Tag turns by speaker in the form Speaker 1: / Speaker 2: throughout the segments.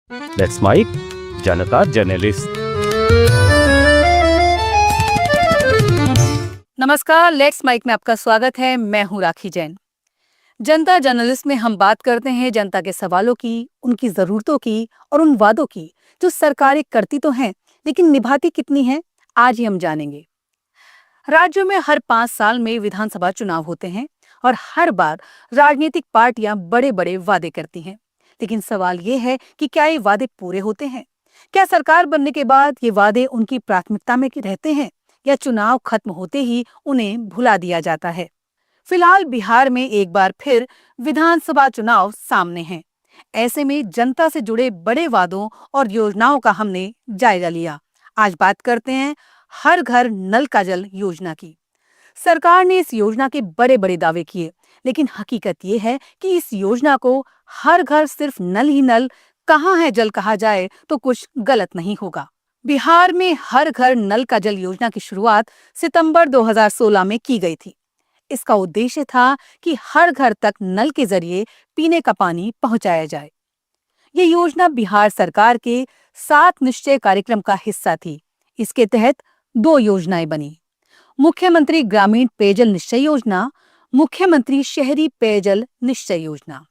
Speaker 1: Let's mic Janata journalist.
Speaker 2: नमस्कार, let's mic में आपका स्वागत है। मैं हूं राखी जैन। जनता जर्नलिस्ट में हम बात करते हैं जनता के सवालों की, उनकी जरूरतों की और उन वादों की जो सरकारें करती तो हैं लेकिन निभाती कितनी हैं, आज ही हम जानेंगे। राज्यों में हर 5 साल में विधानसभा चुनाव होते हैं और हर बार राजनीतिक पार्टियां बड़े बड़े वादे करती हैं। लेकिन सवाल ये है कि क्या ये वादे पूरे होते हैं? क्या सरकार बनने के बाद ये वादे उनकी प्राथमिकता में रहते हैं या चुनाव खत्म होते ही उन्हें भुला दिया जाता है? फिलहाल बिहार में एक बार फिर विधानसभा चुनाव सामने हैं। ऐसे में जनता से जुड़े बड़े वादों और योजनाओं का हमने जायजा लिया। आज बात करते हैं हर घर नल का जल योजना की। सरकार ने इस योजना के बड़े बड़े दावे किए, लेकिन हकीकत ये है कि इस योजना को हर घर सिर्फ नल ही नल, कहाँ है जल कहा जाए तो कुछ गलत नहीं होगा। बिहार में हर घर नल का जल योजना की शुरुआत सितंबर 2016 में की गई थी। इसका उद्देश्य था कि हर घर तक नल के जरिए पीने का पानी पहुंचाया जाए। ये योजना बिहार सरकार के 7 निश्चय कार्यक्रम का हिस्सा थी। इसके तहत 2 योजनाएं बनी: मुख्यमंत्री ग्रामीण पेयजल निश्चय योजना, मुख्यमंत्री शहरी पेयजल निश्चय योजना।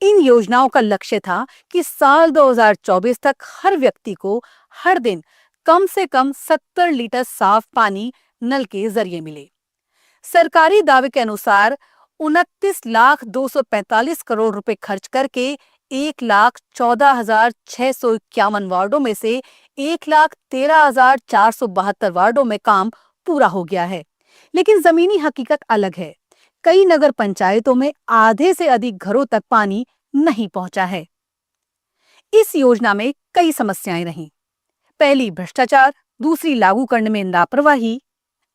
Speaker 2: इन योजनाओं का लक्ष्य था कि साल 2024 तक हर व्यक्ति को हर दिन कम से कम 70 लीटर साफ पानी नल के जरिए मिले। सरकारी दावे के अनुसार 29,245 करोड़ रुपए खर्च करके 1,14,651 वार्डों में से 1,13,472 वार्डों में काम पूरा हो गया है। लेकिन जमीनी हकीकत अलग है। कई नगर पंचायतों में आधे से अधिक घरों तक पानी नहीं पहुंचा है। इस योजना में कई समस्याएं रहीं। पहली भ्रष्टाचार, दूसरी लागू करने में लापरवाही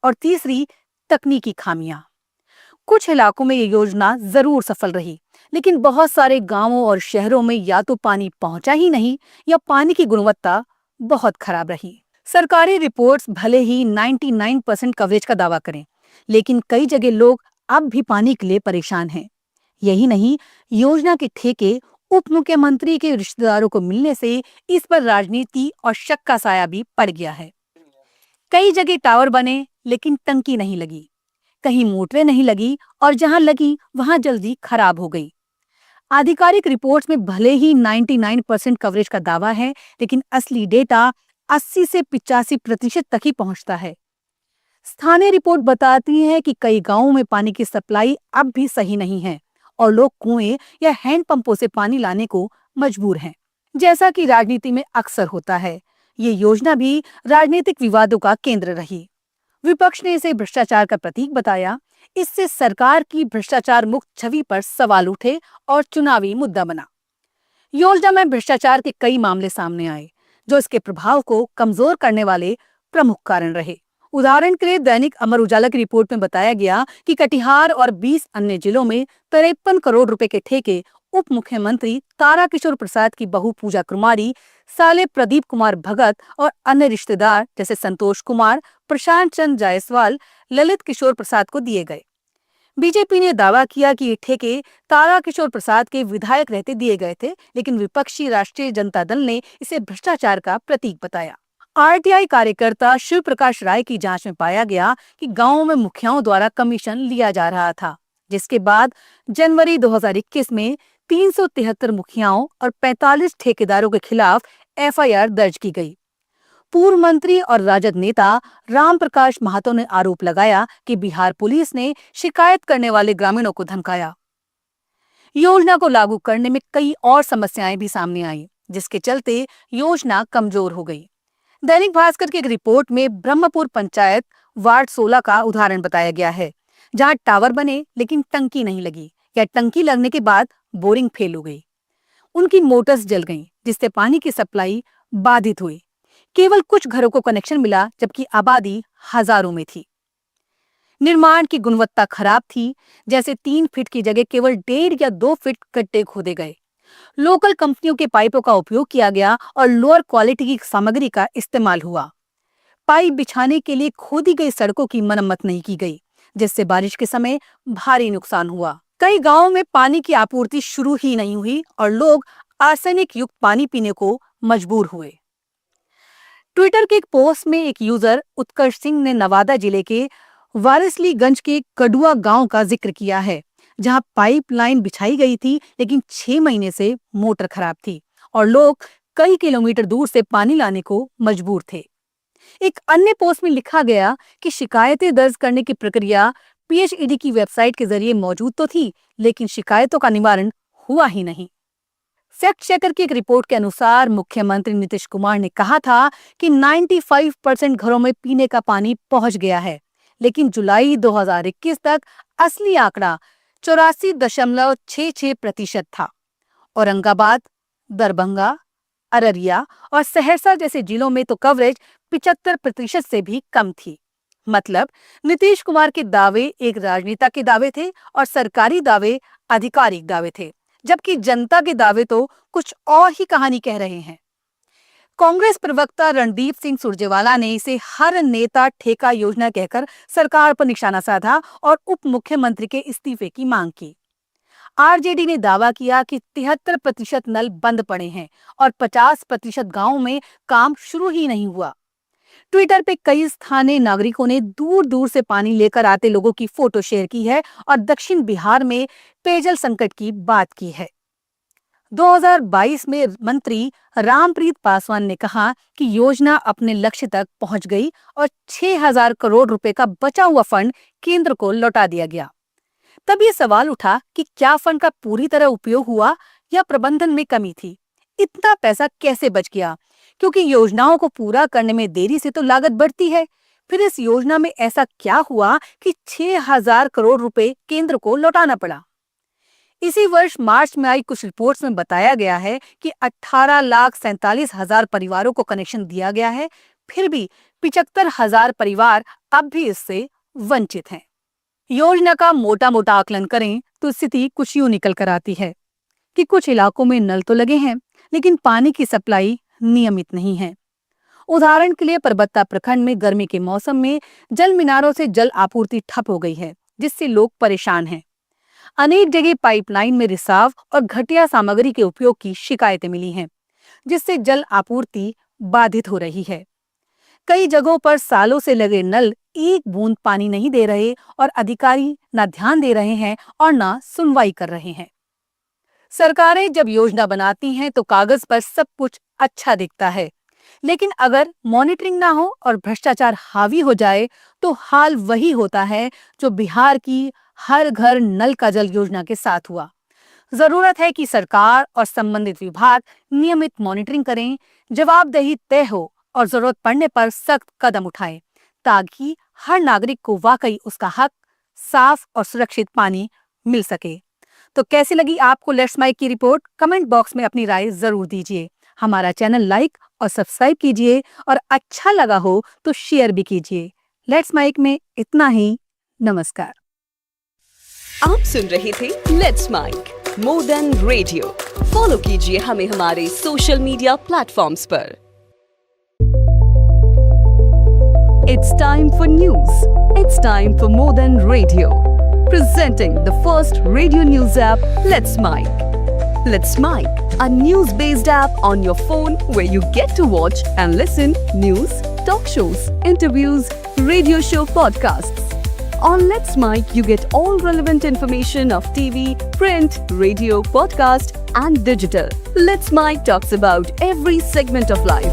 Speaker 2: और तीसरी तकनीकी खामियां। कुछ इलाकों में ये योजना जरूर सफल रही, लेकिन बहुत सारे गांवों और शहरों में या तो पानी पहुंचा ही नहीं या पानी की गुणवत्ता बहुत खराब रही। सरकारी रिपोर्ट्स भले ही 99% कवरेज का दावा करें, लेकिन कई जगह लोग अब भी पानी के लिए परेशान हैं। यही नहीं, योजना के ठेके उप मुख्यमंत्री के रिश्तेदारों को मिलने से इस पर राजनीति और शक का साया भी पड़ गया है। कई जगह टावर बने लेकिन टंकी नहीं लगी, कहीं मोटरें नहीं लगी और जहां लगी वहां जल्दी खराब हो गई। आधिकारिक रिपोर्ट्स में भले ही 99% कवरेज का दावा है, लेकिन असली डेटा 80 से 85% तक ही पहुंचता है। स्थानीय रिपोर्ट बताती है कि कई गांवों में पानी की सप्लाई अब भी सही नहीं है और लोग कुएं या हैंडपंपों से पानी लाने को मजबूर हैं। जैसा कि राजनीति में अक्सर होता है, ये योजना भी राजनीतिक विवादों का केंद्र रही। विपक्ष ने इसे भ्रष्टाचार का प्रतीक बताया। इससे सरकार की भ्रष्टाचार मुक्त छवि पर सवाल उठे और चुनावी मुद्दा बना। योजना में भ्रष्टाचार के कई मामले सामने आए, जो इसके प्रभाव को कमजोर करने वाले प्रमुख कारण रहे। उदाहरण के लिए दैनिक अमर उजाला की रिपोर्ट में बताया गया कि कटिहार और 20 अन्य जिलों में 53 करोड़ रुपए के ठेके उप मुख्यमंत्री ताराकिशोर प्रसाद की बहू पूजा कुमारी, साले प्रदीप कुमार भगत और अन्य रिश्तेदार जैसे संतोष कुमार, प्रशांत चंद्र जायसवाल, ललित किशोर प्रसाद को दिए गए। बीजेपी ने दावा किया कि ये ठेके ताराकिशोर प्रसाद के विधायक रहते दिए गए थे, लेकिन विपक्षी राष्ट्रीय जनता दल ने इसे भ्रष्टाचार का प्रतीक बताया। आरटीआई कार्यकर्ता शिव प्रकाश राय की जांच में पाया गया कि गांवों में मुखियाओं द्वारा कमीशन लिया जा रहा था, जिसके बाद जनवरी 2021 में 373 मुखियाओं और 45 ठेकेदारों के खिलाफ एफआईआर दर्ज की गई। पूर्व मंत्री और राजद नेता राम प्रकाश महातो ने आरोप लगाया कि बिहार पुलिस ने शिकायत करने वाले ग्रामीणों को धमकाया। योजना को लागू करने में कई और समस्याएं भी सामने आई, जिसके चलते योजना कमजोर हो गई। दैनिक भास्कर की एक रिपोर्ट में ब्रह्मपुर पंचायत वार्ड 16 का उदाहरण बताया गया है, जहां टावर बने लेकिन टंकी नहीं लगी या टंकी लगने के बाद बोरिंग फेल हो गई। उनकी मोटर्स जल गईं, जिससे पानी की सप्लाई बाधित हुई। केवल कुछ घरों को कनेक्शन मिला, जबकि आबादी हजारों में थी। निर्माण की गुणवत्ता खराब थी, जैसे 3 फीट की जगह केवल 1.5 या 2 फीट गड्ढे खोदे गए। लोकल कंपनियों के पाइपों का उपयोग किया गया और लोअर क्वालिटी की सामग्री का इस्तेमाल हुआ। पाइप बिछाने के लिए खोदी गई सड़कों की मरम्मत नहीं की गई, जिससे बारिश के समय भारी नुकसान हुआ। कई गांवों में पानी की आपूर्ति शुरू ही नहीं हुई और लोग आर्सेनिक युक्त पानी पीने को मजबूर हुए। ट्विटर के एक पोस्ट में एक यूजर उत्कर्ष सिंह ने नवादा जिले के वारिसलीगंज के कड़ुआ गांव का जिक्र किया है, जहां पाइपलाइन बिछाई गई थी लेकिन 6 महीने से मोटर खराब थी और लोग कई किलोमीटर दूर से पानी लाने को मजबूर थे। एक अन्य पोस्ट में लिखा गया कि शिकायतें दर्ज करने की प्रक्रिया PHED की वेबसाइट के जरिए मौजूद तो थी, लेकिन शिकायतों का निवारण हुआ ही नहीं। फैक्ट चेकर की एक रिपोर्ट के अनुसार मुख्यमंत्री नीतीश कुमार ने कहा था कि 95% घरों में पीने का पानी पहुंच गया है, लेकिन जुलाई 2021 तक असली आंकड़ा 84.66% था। औरंगाबाद, दरभंगा, अररिया और सहरसा जैसे जिलों में तो कवरेज 75% से भी कम थी। मतलब नीतीश कुमार के दावे एक राजनेता के दावे थे और सरकारी दावे आधिकारिक दावे थे, जबकि जनता के दावे तो कुछ और ही कहानी कह रहे हैं। कांग्रेस प्रवक्ता रणदीप सिंह सुरजेवाला ने इसे हर नेता ठेका योजना कहकर सरकार पर निशाना साधा और उप मुख्यमंत्री के इस्तीफे की मांग की। आरजेडी ने दावा किया कि 73% नल बंद पड़े हैं और 50% गांवों में काम शुरू ही नहीं हुआ। ट्विटर पे कई स्थानीय नागरिकों ने दूर दूर से पानी लेकर आते लोगों की फोटो शेयर की है और दक्षिण बिहार में पेयजल संकट की बात की है। 2022 में मंत्री रामप्रीत पासवान ने कहा कि योजना अपने लक्ष्य तक पहुंच गई और 6,000 करोड़ रुपए का बचा हुआ फंड केंद्र को लौटा दिया गया। तब ये सवाल उठा कि क्या फंड का पूरी तरह उपयोग हुआ या प्रबंधन में कमी थी? इतना पैसा कैसे बच गया? क्योंकि योजनाओं को पूरा करने में देरी से तो लागत बढ़ती है। फिर इस योजना में ऐसा क्या हुआ कि 6,000 करोड़ रुपए केंद्र को लौटाना पड़ा? इसी वर्ष मार्च में आई कुछ रिपोर्ट्स में बताया गया है कि 18,47,000 परिवारों को कनेक्शन दिया गया है, फिर भी 75,000 परिवार अब भी इससे वंचित हैं। योजना का मोटा मोटा आकलन करें तो स्थिति कुछ यूं निकल कर आती है कि कुछ इलाकों में नल तो लगे हैं, लेकिन पानी की सप्लाई नियमित नहीं है। उदाहरण के लिए परबत्ता प्रखंड में गर्मी के मौसम में जल मीनारों से जल आपूर्ति ठप हो गई है, जिससे लोग परेशान हैं। अनेक जगह पाइपलाइन में रिसाव और घटिया सामग्री के उपयोग की शिकायतें मिली हैं, जिससे जल आपूर्ति बाधित हो रही है। कई जगहों पर सालों से लगे नल एक बूंद पानी नहीं दे रहे और अधिकारी न ध्यान दे रहे हैं और न सुनवाई कर रहे हैं। सरकारें जब योजना बनाती हैं तो कागज पर सब कुछ अच्छा दिखता है, लेकिन अगर मॉनिटरिंग ना हो और भ्रष्टाचार हावी हो जाए तो हाल वही होता है जो बिहार की हर घर नल का जल योजना के साथ हुआ। जरूरत है कि सरकार और संबंधित विभाग नियमित मॉनिटरिंग करें, जवाबदेही तय हो और जरूरत पड़ने पर सख्त कदम उठाएं, ताकि हर नागरिक को वाकई उसका हक साफ और सुरक्षित पानी मिल सके। तो कैसी लगी आपको लेट्स माइक की रिपोर्ट? कमेंट बॉक्स में अपनी राय जरूर दीजिए। हमारा चैनल लाइक और सब्सक्राइब कीजिए और अच्छा लगा हो तो शेयर भी कीजिए। लेट्स माइक में इतना ही। नमस्कार।
Speaker 3: आप सुन रहे थे let's make more than radio. Follow कीजिए हमें हमारे सोशल मीडिया प्लेटफॉर्म्स पर। It's time for news. It's time for more than radio. Presenting the first radio news app, Let's Mic. Let's Mic, a news-based app on your phone where you get to watch and listen news, talk shows, interviews, radio show podcasts. On Let's Mic, you get all relevant information of TV, print, radio, podcast, and digital. Let's Mic talks about every segment of life.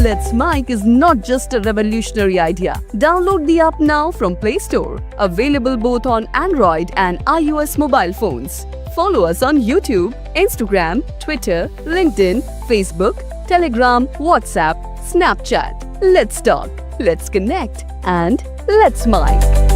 Speaker 3: Let's Mic is not just a revolutionary idea. Download the app now from Play Store. Available both on Android and iOS mobile phones. Follow us on YouTube, Instagram, Twitter, LinkedIn, Facebook, Telegram, WhatsApp, Snapchat. Let's talk, let's connect, and let's Mic.